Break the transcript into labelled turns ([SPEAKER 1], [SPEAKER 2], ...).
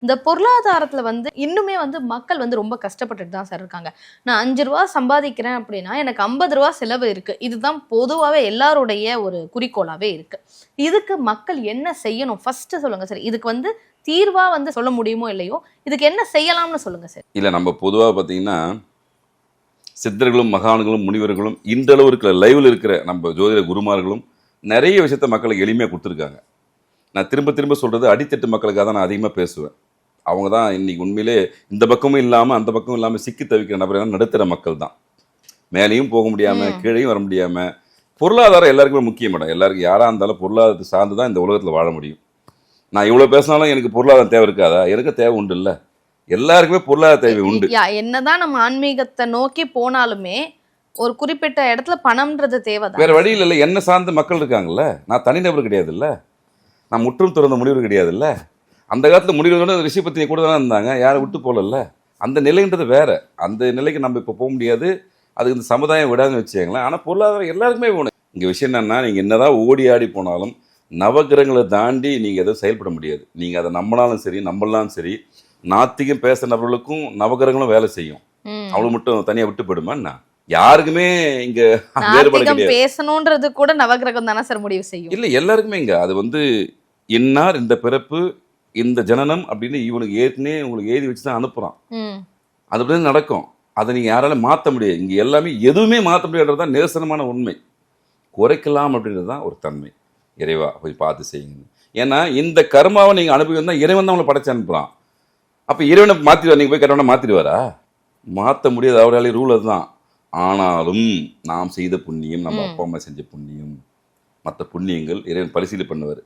[SPEAKER 1] இந்த பொருளாதாரத்துல இன்னுமே மக்கள் ரொம்ப கஷ்டப்பட்டுட்டு தான் சார் இருக்காங்க. நான் 5 ரூபா சம்பாதிக்கிறேன் அப்படின்னா எனக்கு 50 ரூபா செலவு இருக்கு. இதுதான் பொதுவாவே எல்லாருடைய ஒரு குறிக்கோளாவே இருக்கு. இதுக்கு மக்கள் என்ன செய்யணும் ஃபர்ஸ்ட் சொல்லுங்க சார். இதுக்கு தீர்வா சொல்ல முடியுமோ இல்லையோ, இதுக்கு என்ன செய்யலாம்னு சொல்லுங்க சார்.
[SPEAKER 2] இல்ல நம்ம பொதுவா பாத்தீங்கன்னா சித்தர்களும் மகான்களும் முனிவர்களும் இன்றளவு இருக்கிற லைவ்ல இருக்கிற நம்ம ஜோதிட குருமார்களும் நிறைய விஷயத்த மக்களுக்கு எளிமையா கொடுத்துருக்காங்க. நான் திரும்ப திரும்ப சொல்றது அடித்தட்டு மக்களுக்காக தான் நான் அதிகமாக பேசுவேன். அவங்க தான் இன்னைக்கு உண்மையிலே இந்த பக்கமும் இல்லாமல் அந்த பக்கமும் இல்லாமல் சிக்கி தவிக்கிற நபர்கள் நடுத்தர மக்கள் தான். மேலேயும் போக முடியாமல் கீழேயும் வர முடியாமல். பொருளாதாரம் எல்லாருக்குமே முக்கியம் மேடம். எல்லாருக்கும் யாராக இருந்தாலும் பொருளாதாரத்தை சார்ந்து தான் இந்த உலகத்தில் வாழ முடியும். நான் இவ்வளோ பேசினாலும் எனக்கு பொருளாதாரம் தேவை இருக்காதா? எனக்கு தேவை உண்டு இல்லை. எல்லாருக்குமே பொருளாதார தேவை உண்டு.
[SPEAKER 1] என்னதான் நம்ம ஆன்மீகத்தை நோக்கி போனாலுமே ஒரு குறிப்பிட்ட இடத்துல பணம்ன்றது தேவைதான்.
[SPEAKER 2] வேற வழி இல்லை. என்ன சார்ந்த மக்கள் இருக்காங்கல்ல. நான் தனிநபர் கிடையாது இல்லை. நான் முற்றும் திறந்த முடிவு கிடையாது இல்லை. அந்த காலத்தில் முடிவுகளோட ரிஷி பத்தினி கூட தானே இருந்தாங்க. யாரை விட்டு போகல. அந்த நிலைன்றது வேற. அந்த நிலைக்கு நம்ம இப்போ போக முடியாது. அதுக்கு இந்த சமுதாயம் விடாதுன்னு வச்சுக்கங்களேன். ஆனால் பொருளாதாரம் எல்லாருக்குமே வேணும். இங்கே விஷயம் என்னன்னா, நீங்கள் என்னதான் ஓடி ஆடி போனாலும் நவகிரகங்களை தாண்டி நீங்கள் எதுவும் செயல்பட முடியாது. நீங்கள் அதை நம்பினாலும் சரி நம்பலாம் சரி, நாத்திகம் பேசுகிற நபர்களுக்கும் நவகிரகங்களும் வேலை செய்யும். அவ்வளோ மட்டும் தனியாக விட்டு போயிடுமா என்ன? யாருக்குமே இங்க வேறுபாடு கிடையாது.
[SPEAKER 1] பேசணும்ன்றது கூட நவகிரகம் தானே சார் முடிவு செய்யும்.
[SPEAKER 2] இல்ல எல்லாருக்குமே இங்க அது இன்னார் இந்த பிறப்பு இந்த ஜனனம் அப்படின்னு இவனுக்கு ஏற்கனவே உங்களுக்கு எழுதி வச்சுதான் அனுப்புறான். அது அப்படி நடக்கும். அதை நீங்க யாராலும் மாற்ற முடியாது. இங்க எல்லாமே எதுவுமே மாற்ற முடியாதுதான் நிதர்சனமான உண்மை. குறைக்கலாம் அப்படின்றதுதான் ஒரு தன்மை. இறைவா போய் பார்த்து செய்யுங்க. ஏன்னா இந்த கர்மாவை நீங்க அனுபவிந்தா இறைவன் தான் உங்களை படைச்சு அனுப்புறான். அப்ப இறைவனை மாத்திடுவார். நீங்க போய் கரெக்டான மாத்திடுவாரா? மாற்ற முடியாது. அவராலே ரூல் அதுதான். ஆனாலும் நாம் செய்த புண்ணியம், நம்ம அப்பா அம்மா செஞ்ச புண்ணியம், மற்ற புண்ணியங்கள் இறைவன் பரிசீலனை பண்ணுவார்.